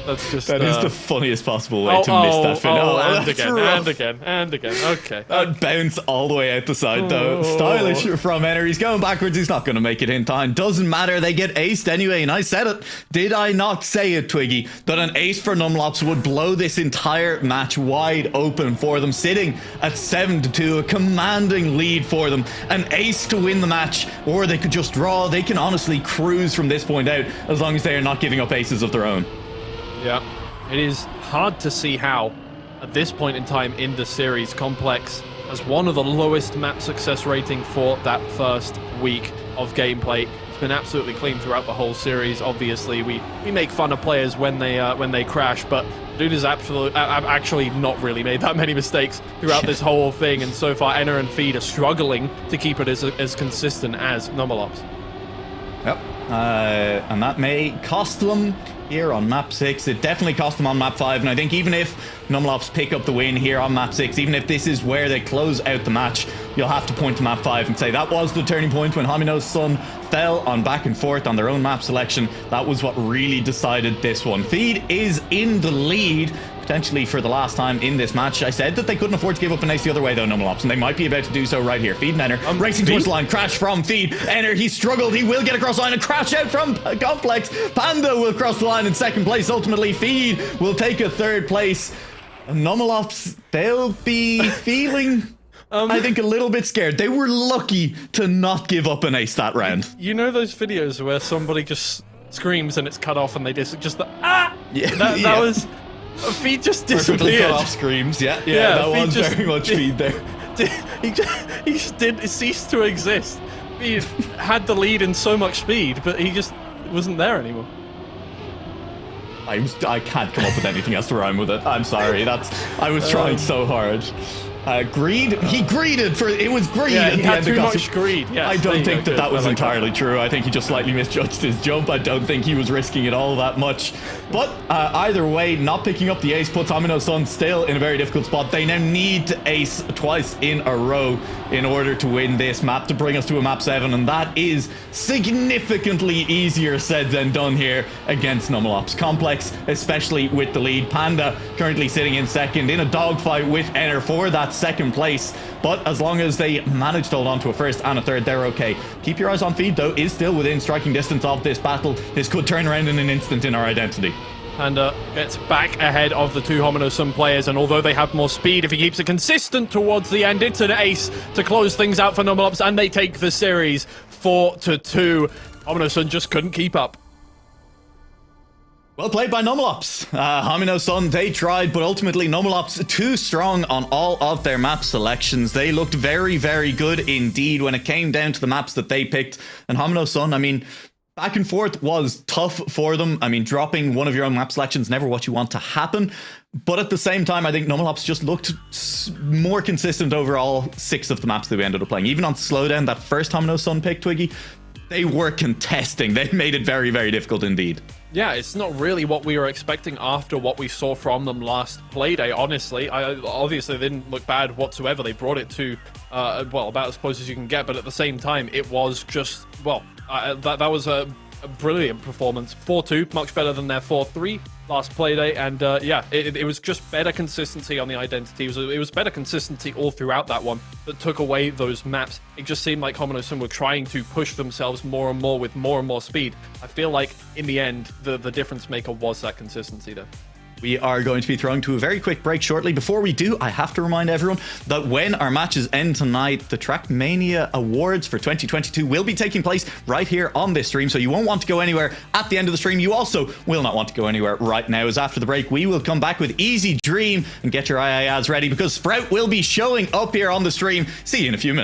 that is the funniest possible way to miss that finish. And again. Okay. That bounce all the way out the side though. Stylish from Ener. He's going backwards. He's not going to make it in time. Doesn't matter. They get aced anyway. And I said it. Did I not say it, Twiggy? That an ace for NuaLaoch would blow this entire match wide open for them, sitting at 7-2, a commanding lead for them. An ace to win the match, or they could just draw. They can honestly cruise from this point out, as long as they are not giving up aces of their own. Yeah, it is hard to see how, at this point in time in the series, Complex has one of the lowest map success rating for that first week of gameplay. It's been absolutely clean throughout the whole series. Obviously, we make fun of players when they crash, but dude has actually not really made that many mistakes throughout this whole thing, and so far Ener and Feed are struggling to keep it as consistent as NuaLaoch. Yep. And that may cost them here on map 6. It definitely cost them on map 5, and I think even if NuaLaoch pick up the win here on map 6, even if this is where they close out the match, you'll have to point to map 5 and say that was the turning point when Homyno Tsun fell on back and forth on their own map selection. That was what really decided this one. Feed is in the lead, potentially for the last time in this match. I said that they couldn't afford to give up an ace the other way though, NuaLaoch, and they might be about to do so right here. Feed and Ener racing towards the line. Crash from Feed. Ener, he struggled. He will get across the line and crash out from Complex. Panda will cross the line in second place. Ultimately, Feed will take a third place. NuaLaoch, they'll be feeling... I think a little bit scared. They were lucky to not give up an ace that round. You know those videos where somebody just screams and it's cut off and they just Yeah, that was... Feed just disappeared. Cut off screams. Yeah, that was very much Feed there. He just did cease to exist. He had the lead in so much speed, but he just wasn't there anymore. I can't come up with anything else to rhyme with it. I'm sorry. I was trying so hard. Greed? He greeded for... It was greed at he the had end too of much greed. Yes, I don't think that was like entirely true. I think he just slightly misjudged his jump. I don't think he was risking it all that much. But either way, not picking up the ace puts Homyno Tsun still in a very difficult spot. They now need to ace twice in a row in order to win this map, to bring us to a map 7, and that is significantly easier said than done here against NuaLaoch. Complex, especially with the lead. Panda currently sitting in second in a dogfight with Ener for that second place, but as long as they manage to hold on to a first and a third, they're okay. Keep your eyes on Feed though, is still within striking distance of this battle. This could turn around in an instant in our identity. Panda gets back ahead of the two Homyno Tsun players, and although they have more speed, if he keeps it consistent towards the end, it's an ace to close things out for NuaLaoch, and they take the series 4-2. Homyno Tsun just couldn't keep up. Well played by Numelops. Homyno Tsun, they tried, but ultimately Numelops too strong on all of their map selections. They looked very, very good indeed when it came down to the maps that they picked. And Homyno Tsun, I mean, back and forth was tough for them. I mean, dropping one of your own map selections, never what you want to happen. But at the same time, I think Numelops just looked more consistent over all 6 of the maps that we ended up playing. Even on Slowdown, that first Homyno Tsun pick, Twiggy, they were contesting. They made it very, very difficult indeed. Yeah, it's not really what we were expecting after what we saw from them last Playday, honestly. Obviously, they didn't look bad whatsoever. They brought it to, well, about as close as you can get, but at the same time, it was just, well, that was a brilliant performance. 4-2, much better than their 4-3 last Playday, and yeah, it was just better consistency on the identity. It was better consistency all throughout that one that took away those maps. It just seemed like Homyno Tsun were trying to push themselves more and more with more and more speed. I feel like in the end, the difference maker was that consistency there. We are going to be throwing to a very quick break shortly. Before we do, I have to remind everyone that when our matches end tonight, the Trackmania Awards for 2022 will be taking place right here on this stream, so you won't want to go anywhere at the end of the stream. You also will not want to go anywhere right now, as after the break, we will come back with Easy Dream and get your II ads ready, because Sprout will be showing up here on the stream. See you in a few minutes.